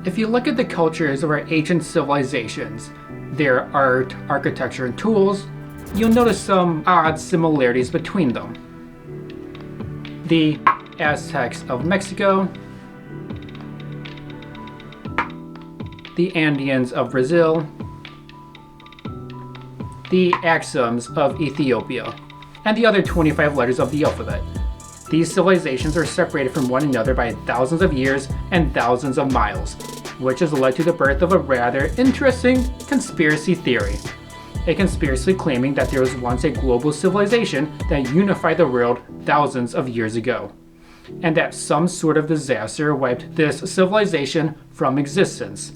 If you look at the cultures of our ancient civilizations, their art, architecture, and tools, you'll notice some odd similarities between them. The Aztecs of Mexico, the Andeans of Brazil, the Axums of Ethiopia, and the other 25 letters of the alphabet. These civilizations are separated from one another by thousands of years and thousands of miles, which has led to the birth of a rather interesting conspiracy theory. A conspiracy claiming that there was once a global civilization that unified the world thousands of years ago, and that some sort of disaster wiped this civilization from existence.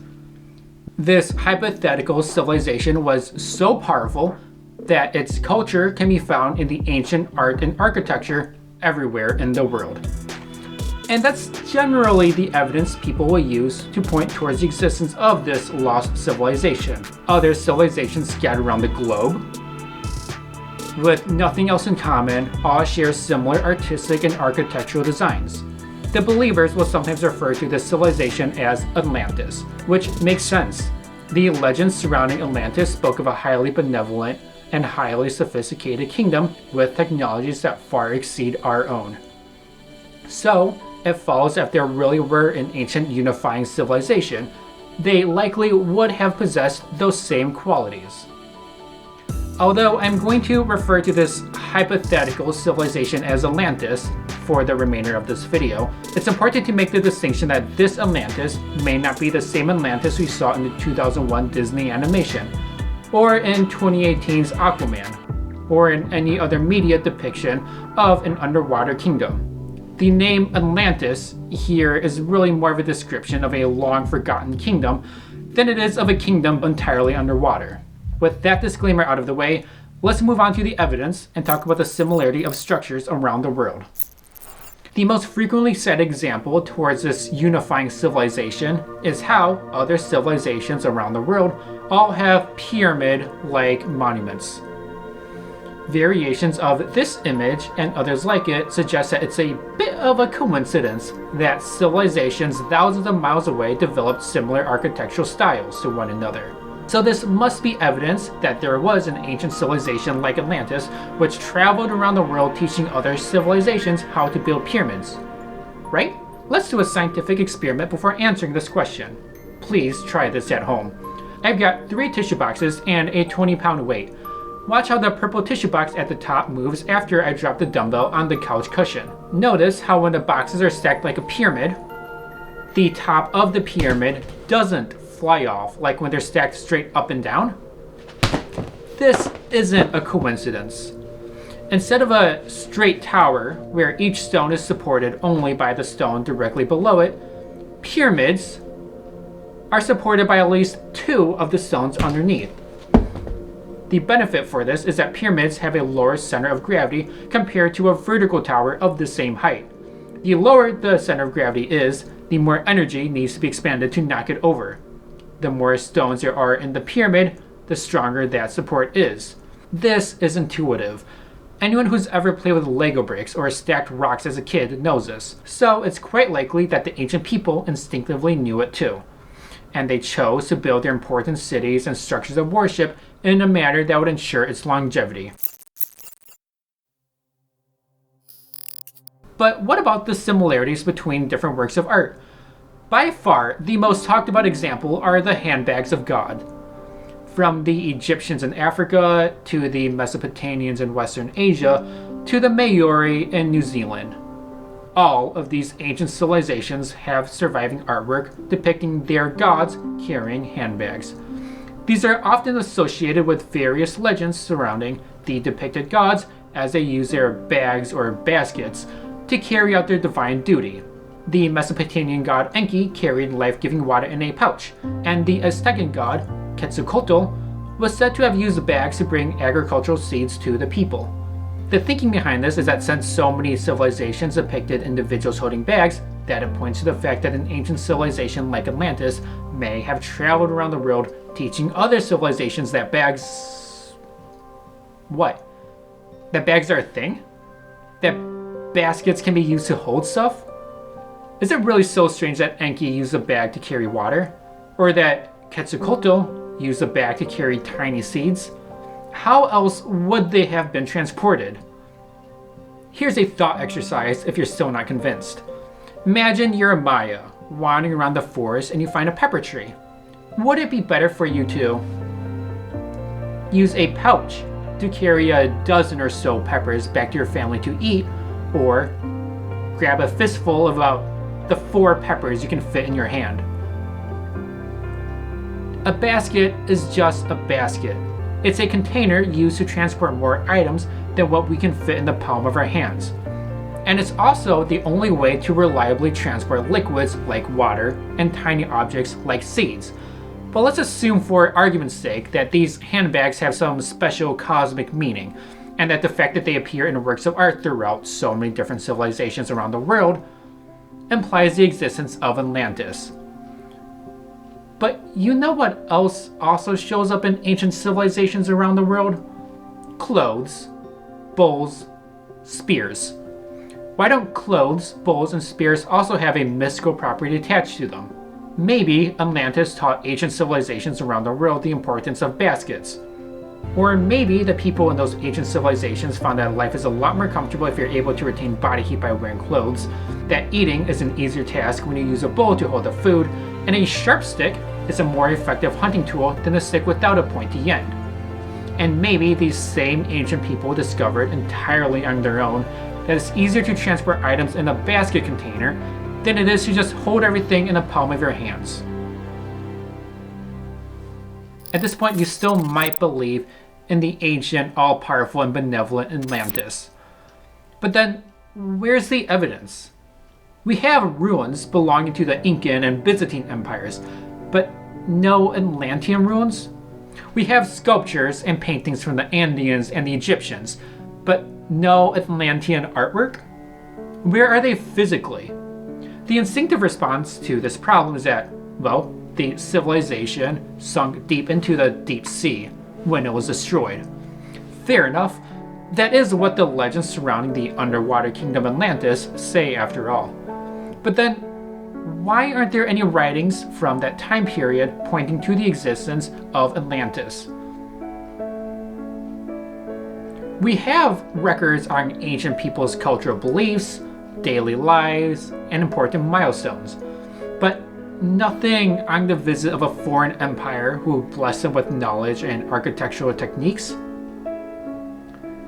This hypothetical civilization was so powerful that its culture can be found in the ancient art and architecture everywhere in the world. And that's generally the evidence people will use to point towards the existence of this lost civilization. Other civilizations scattered around the globe, with nothing else in common, all share similar artistic and architectural designs. The believers will sometimes refer to this civilization as Atlantis, which makes sense. The legends surrounding Atlantis spoke of a highly benevolent and highly sophisticated kingdom with technologies that far exceed our own. So, it follows that if there really were an ancient unifying civilization, they likely would have possessed those same qualities. Although I'm going to refer to this hypothetical civilization as Atlantis for the remainder of this video, it's important to make the distinction that this Atlantis may not be the same Atlantis we saw in the 2001 Disney animation, or in 2018's Aquaman, or in any other media depiction of an underwater kingdom. The name Atlantis here is really more of a description of a long-forgotten kingdom than it is of a kingdom entirely underwater. With that disclaimer out of the way, let's move on to the evidence and talk about the similarity of structures around the world. The most frequently cited example towards this unifying civilization is how other civilizations around the world all have pyramid-like monuments. Variations of this image and others like it suggest that it's a bit of a coincidence that civilizations thousands of miles away developed similar architectural styles to one another. So this must be evidence that there was an ancient civilization like Atlantis which traveled around the world teaching other civilizations how to build pyramids. Right? Let's do a scientific experiment before answering this question. Please try this at home. I've got 3 tissue boxes and a 20-pound weight. Watch how the purple tissue box at the top moves after I drop the dumbbell on the couch cushion. Notice how when the boxes are stacked like a pyramid, the top of the pyramid doesn't fly off like when they're stacked straight up and down. This isn't a coincidence. Instead of a straight tower where each stone is supported only by the stone directly below it, pyramids are supported by at least 2 of the stones underneath. The benefit for this is that pyramids have a lower center of gravity compared to a vertical tower of the same height. The lower the center of gravity is, the more energy needs to be expended to knock it over. The more stones there are in the pyramid, the stronger that support is. This is intuitive. Anyone who's ever played with Lego bricks or stacked rocks as a kid knows this, so it's quite likely that the ancient people instinctively knew it too. And they chose to build their important cities and structures of worship in a manner that would ensure its longevity. But what about the similarities between different works of art? By far, the most talked about example are the handbags of God. From the Egyptians in Africa, to the Mesopotamians in Western Asia, to the Maori in New Zealand. All of these ancient civilizations have surviving artwork depicting their gods carrying handbags. These are often associated with various legends surrounding the depicted gods as they use their bags or baskets to carry out their divine duty. The Mesopotamian god Enki carried life-giving water in a pouch, and the Aztecan god Quetzalcoatl was said to have used bags to bring agricultural seeds to the people. The thinking behind this is that since so many civilizations depicted individuals holding bags, that it points to the fact that an ancient civilization like Atlantis may have traveled around the world teaching other civilizations that bags... What? That bags are a thing? That baskets can be used to hold stuff? Is it really so strange that Enki used a bag to carry water? Or that Quetzalcoatl used a bag to carry tiny seeds? How else would they have been transported? Here's a thought exercise if you're still not convinced. Imagine you're a Maya, wandering around the forest and you find a pepper tree. Would it be better for you to use a pouch to carry a dozen or so peppers back to your family to eat, or grab a fistful of about the 4 peppers you can fit in your hand? A basket is just a basket. It's a container used to transport more items than what we can fit in the palm of our hands. And it's also the only way to reliably transport liquids like water and tiny objects like seeds. But let's assume for argument's sake that these handbags have some special cosmic meaning, and that the fact that they appear in works of art throughout so many different civilizations around the world implies the existence of Atlantis. But you know what else also shows up in ancient civilizations around the world? Clothes, bowls, spears. Why don't clothes, bowls, and spears also have a mystical property attached to them? Maybe Atlantis taught ancient civilizations around the world the importance of baskets. Or maybe the people in those ancient civilizations found that life is a lot more comfortable if you're able to retain body heat by wearing clothes, that eating is an easier task when you use a bowl to hold the food, and a sharp stick is a more effective hunting tool than a stick without a pointy end. And maybe these same ancient people discovered entirely on their own that it's easier to transport items in a basket container than it is to just hold everything in the palm of your hands. At this point, you still might believe in the ancient, all-powerful, and benevolent Atlantis. But then, where's the evidence? We have ruins belonging to the Incan and Byzantine empires, but no Atlantean ruins? We have sculptures and paintings from the Andeans and the Egyptians, but no Atlantean artwork? Where are they physically? The instinctive response to this problem is that, well, the civilization sunk deep into the deep sea when it was destroyed. Fair enough, that is what the legends surrounding the underwater kingdom Atlantis say after all. But then, why aren't there any writings from that time period pointing to the existence of Atlantis? We have records on ancient people's cultural beliefs, daily lives, and important milestones, but nothing on the visit of a foreign empire who blessed them with knowledge and architectural techniques.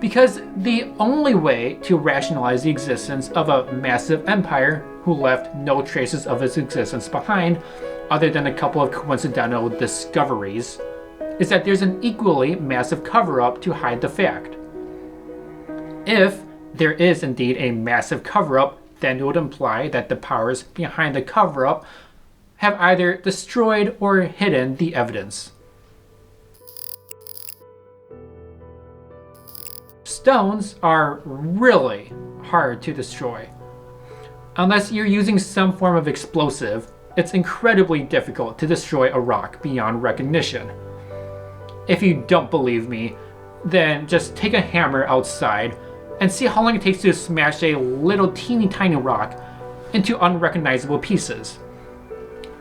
Because the only way to rationalize the existence of a massive empire who left no traces of its existence behind, other than a couple of coincidental discoveries, is that there's an equally massive cover-up to hide the fact. If there is indeed a massive cover-up, then it would imply that the powers behind the cover-up have either destroyed or hidden the evidence. Stones are really hard to destroy. Unless you're using some form of explosive, it's incredibly difficult to destroy a rock beyond recognition. If you don't believe me, then just take a hammer outside and see how long it takes to smash a little teeny tiny rock into unrecognizable pieces.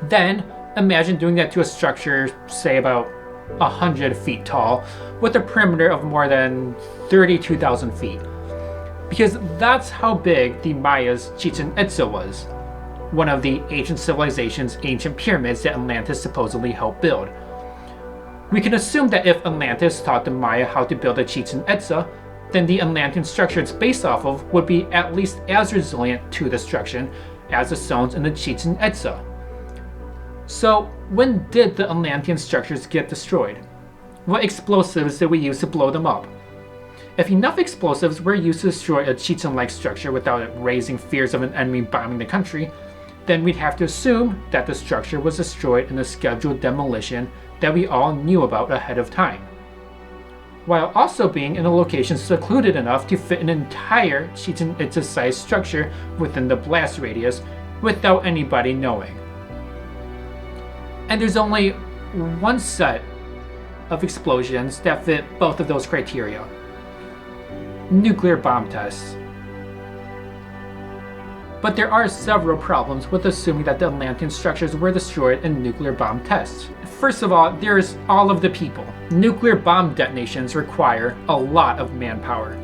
Then imagine doing that to a structure, say about 100 feet tall, with a perimeter of more than 32,000 feet. Because that's how big the Maya's Chichen Itza was, one of the ancient civilization's ancient pyramids that Atlantis supposedly helped build. We can assume that if Atlantis taught the Maya how to build a Chichen Itza, then the Atlantean structure it's based off of would be at least as resilient to destruction as the stones in the Chichen Itza. So when did the Atlantean structures get destroyed? What explosives did we use to blow them up? If enough explosives were used to destroy a Chichen-like structure without it raising fears of an enemy bombing the country, then we'd have to assume that the structure was destroyed in a scheduled demolition that we all knew about ahead of time, while also being in a location secluded enough to fit an entire Chichen Itza-sized structure within the blast radius without anybody knowing. And there's only one set of explosions that fit both of those criteria: nuclear bomb tests. But there are several problems with assuming that the Atlantean structures were destroyed in nuclear bomb tests. First of all, there's all of the people. Nuclear bomb detonations require a lot of manpower.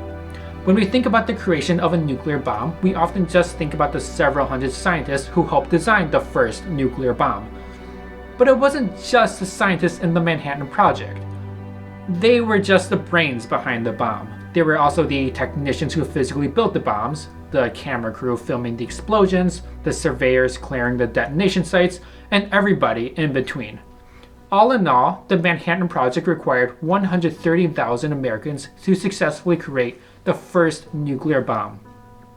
When we think about the creation of a nuclear bomb, we often just think about the several hundred scientists who helped design the first nuclear bomb. But it wasn't just the scientists in the Manhattan Project. They were just the brains behind the bomb. There were also the technicians who physically built the bombs, the camera crew filming the explosions, the surveyors clearing the detonation sites, and everybody in between. All in all, the Manhattan Project required 130,000 Americans to successfully create the first nuclear bomb.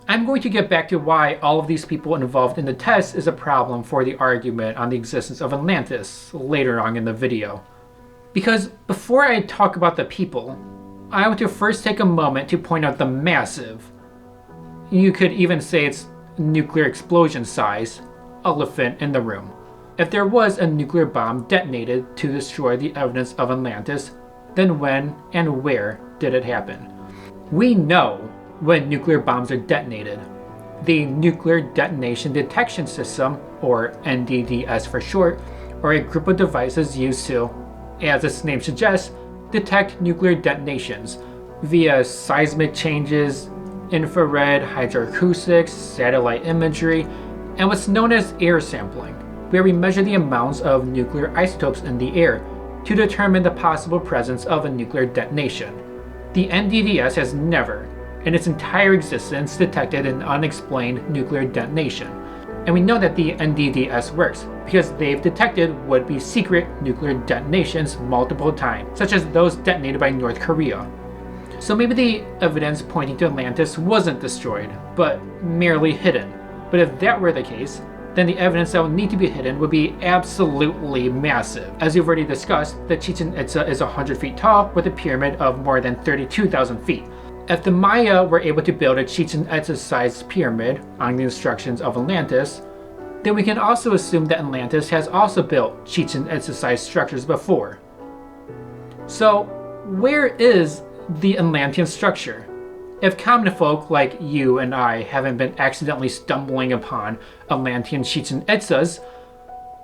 I'm going to get back to why all of these people involved in the test is a problem for the argument on the existence of Atlantis later on in the video. Because before I talk about the people, I want to first take a moment to point out the massive, you could even say it's nuclear explosion size, elephant in the room. If there was a nuclear bomb detonated to destroy the evidence of Atlantis, then when and where did it happen? We know when nuclear bombs are detonated. The Nuclear Detonation Detection System, or NDDS for short, are a group of devices used to, as its name suggests, detect nuclear detonations via seismic changes, infrared hydroacoustics, satellite imagery, and what's known as air sampling, where we measure the amounts of nuclear isotopes in the air to determine the possible presence of a nuclear detonation. The NDDS has never, in its entire existence, detected an unexplained nuclear detonation. And we know that the NDDS works because they've detected would-be secret nuclear detonations multiple times, such as those detonated by North Korea. So maybe the evidence pointing to Atlantis wasn't destroyed, but merely hidden. But if that were the case, then the evidence that would need to be hidden would be absolutely massive. As we've already discussed, the Chichen Itza is 100 feet tall with a pyramid of more than 32,000 feet. If the Maya were able to build a Chichen Itza-sized pyramid on the instructions of Atlantis, then we can also assume that Atlantis has also built Chichen Itza-sized structures before. So, where is the Atlantean structure? If common folk like you and I haven't been accidentally stumbling upon Atlantean Chichen Itzas,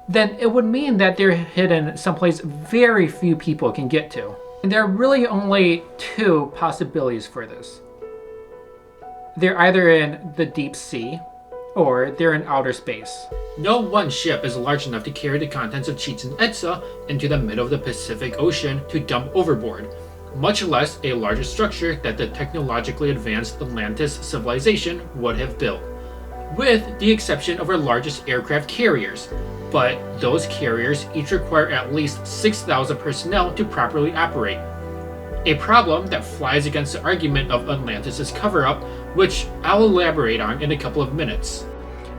then it would mean that they're hidden someplace very few people can get to. And there are really only two possibilities for this. They're either in the deep sea, or they're in outer space. No one ship is large enough to carry the contents of Chichen Itza into the middle of the Pacific Ocean to dump overboard, much less a larger structure that the technologically advanced Atlantis civilization would have built, with the exception of our largest aircraft carriers. But those carriers each require at least 6,000 personnel to properly operate. A problem that flies against the argument of Atlantis' cover-up, which I'll elaborate on in a couple of minutes.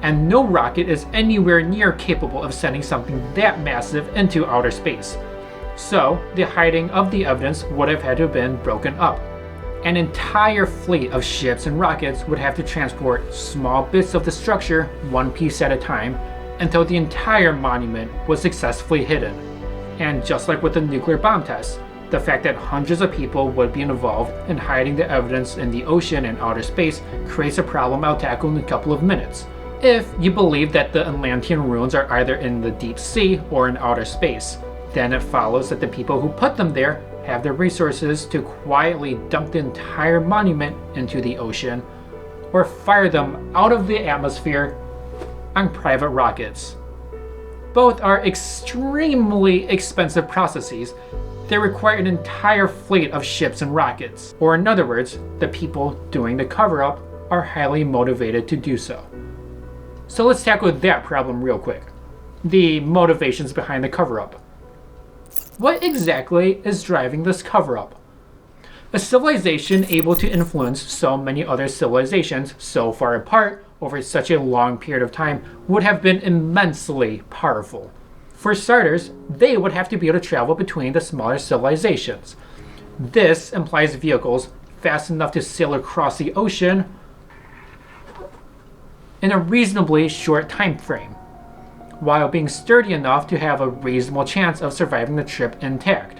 And no rocket is anywhere near capable of sending something that massive into outer space. So, the hiding of the evidence would have had to have been broken up. An entire fleet of ships and rockets would have to transport small bits of the structure, one piece at a time, until the entire monument was successfully hidden. And just like with the nuclear bomb test, the fact that hundreds of people would be involved in hiding the evidence in the ocean and outer space creates a problem I'll tackle in a couple of minutes. If you believe that the Atlantean ruins are either in the deep sea or in outer space, then it follows that the people who put them there have the resources to quietly dump the entire monument into the ocean, or fire them out of the atmosphere on private rockets. Both are extremely expensive processes that require an entire fleet of ships and rockets. Or in other words, the people doing the cover-up are highly motivated to do so. So let's tackle that problem real quick. The motivations behind the cover-up. What exactly is driving this cover-up? A civilization able to influence so many other civilizations so far apart over such a long period of time would have been immensely powerful. For starters, they would have to be able to travel between the smaller civilizations. This implies vehicles fast enough to sail across the ocean in a reasonably short time frame, while being sturdy enough to have a reasonable chance of surviving the trip intact.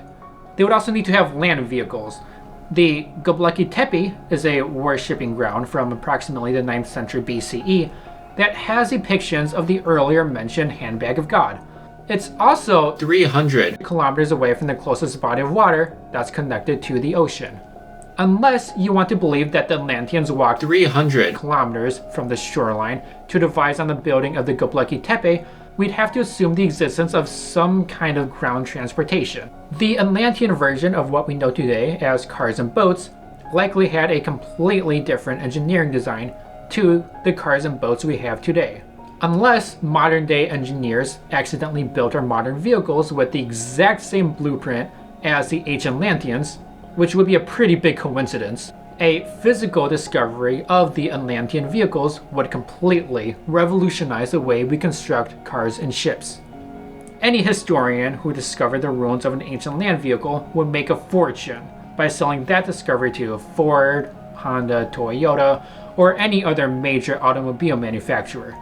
They would also need to have land vehicles. The Göbekli Tepe is a worshipping ground from approximately the 9th century BCE, that has depictions of the earlier mentioned Handbag of God. It's also 300 kilometers away from the closest body of water that's connected to the ocean. Unless you want to believe that the Atlanteans walked 300 kilometers from the shoreline to devise on the building of the Göbekli Tepe, we'd have to assume the existence of some kind of ground transportation. The Atlantean version of what we know today as cars and boats likely had a completely different engineering design to the cars and boats we have today. Unless modern day engineers accidentally built our modern vehicles with the exact same blueprint as the ancient Atlanteans, which would be a pretty big coincidence, a physical discovery of the Atlantean vehicles would completely revolutionize the way we construct cars and ships. Any historian who discovered the ruins of an ancient land vehicle would make a fortune by selling that discovery to Ford, Honda, Toyota, or any other major automobile manufacturer.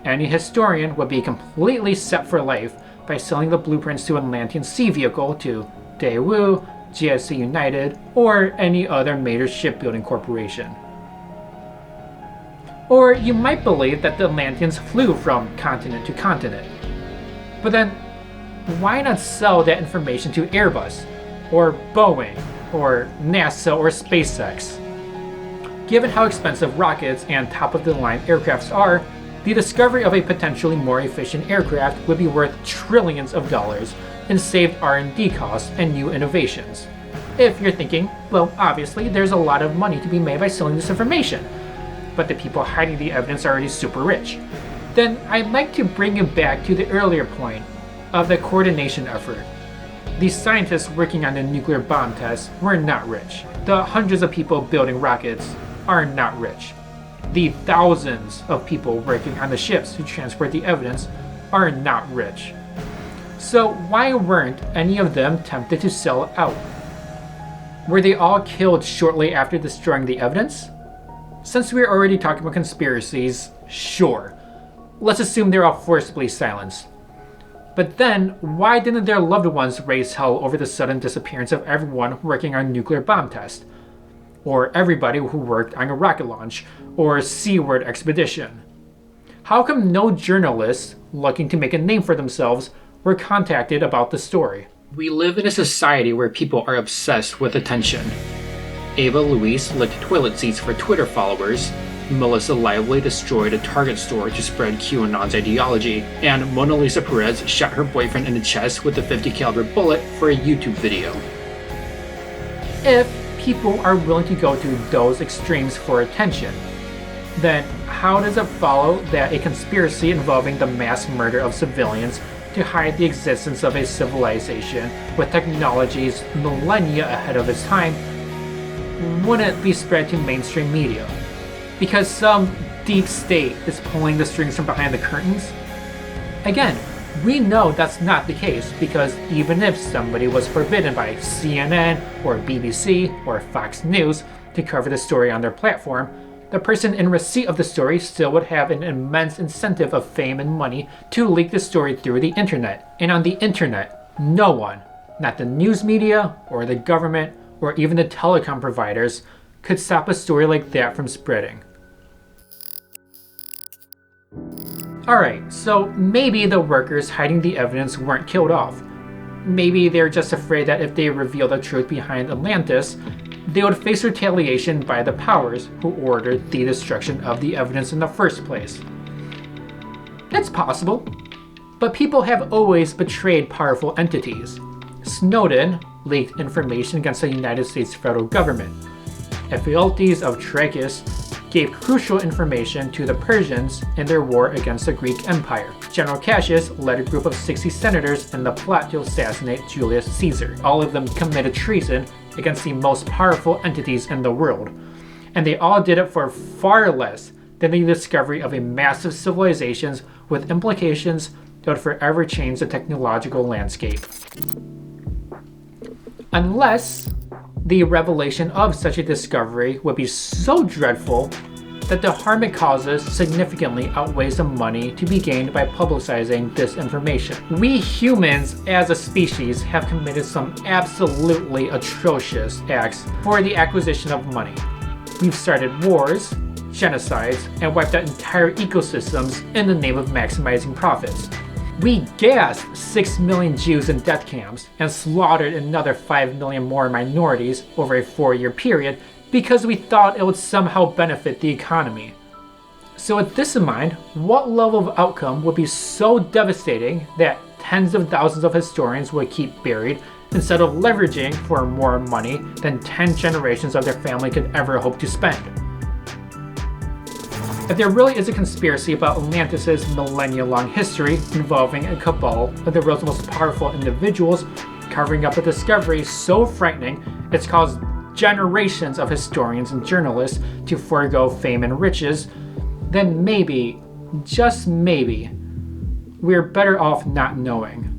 Any historian would be completely set for life by selling the blueprints to an Atlantean sea vehicle to Daewoo, GSC United, or any other major shipbuilding corporation. Or you might believe that the Atlanteans flew from continent to continent. But then, why not sell that information to Airbus, or Boeing, or NASA, or SpaceX? Given how expensive rockets and top-of-the-line aircrafts are, the discovery of a potentially more efficient aircraft would be worth trillions of dollars in saved R&D costs and new innovations. If you're thinking, well, obviously there's a lot of money to be made by selling this information, but the people hiding the evidence are already super rich, then I'd like to bring you back to the earlier point of the coordination effort. The scientists working on the nuclear bomb tests were not rich. The hundreds of people building rockets are not rich. The thousands of people working on the ships to transport the evidence are not rich. So why weren't any of them tempted to sell out? Were they all killed shortly after destroying the evidence? Since we're already talking about conspiracies, sure. Let's assume they're all forcibly silenced. But then, why didn't their loved ones raise hell over the sudden disappearance of everyone working on nuclear bomb tests? Or everybody who worked on a rocket launch or seaward expedition? How come no journalists looking to make a name for themselves were contacted about the story? We live in a society where people are obsessed with attention. Ava Louise licked toilet seats for Twitter followers, Melissa Lively destroyed a Target store to spread QAnon's ideology, and Mona Lisa Perez shot her boyfriend in the chest with a .50 caliber bullet for a YouTube video. If people are willing to go to those extremes for attention, then how does it follow that a conspiracy involving the mass murder of civilians to hide the existence of a civilization with technologies millennia ahead of its time wouldn't be spread to mainstream media? Because some deep state is pulling the strings from behind the curtains? Again, we know that's not the case, because even if somebody was forbidden by CNN or BBC or Fox News to cover the story on their platform, the person in receipt of the story still would have an immense incentive of fame and money to leak the story through the internet. And on the internet, no one, not the news media or the government or even the telecom providers, could stop a story like that from spreading. Alright, so maybe the workers hiding the evidence weren't killed off. Maybe they're just afraid that if they reveal the truth behind Atlantis, they would face retaliation by the powers who ordered the destruction of the evidence in the first place. It's possible, but people have always betrayed powerful entities. Snowden leaked information against the United States federal government. Ephialtes of Trachis gave crucial information to the Persians in their war against the Greek Empire. General Cassius led a group of 60 senators in the plot to assassinate Julius Caesar. All of them committed treason against the most powerful entities in the world, and they all did it for far less than the discovery of a massive civilization with implications that would forever change the technological landscape. Unless the revelation of such a discovery would be so dreadful that the harm it causes significantly outweighs the money to be gained by publicizing this information. We humans as a species have committed some absolutely atrocious acts for the acquisition of money. We've started wars, genocides, and wiped out entire ecosystems in the name of maximizing profits. We gassed 6 million Jews in death camps and slaughtered another 5 million more minorities over a 4-year period because we thought it would somehow benefit the economy. So with this in mind, what level of outcome would be so devastating that tens of thousands of historians would keep buried instead of leveraging for more money than 10 generations of their family could ever hope to spend? If there really is a conspiracy about Atlantis' millennia-long history involving a cabal of the world's most powerful individuals covering up a discovery so frightening it's caused generations of historians and journalists to forego fame and riches, then maybe, just maybe, we're better off not knowing.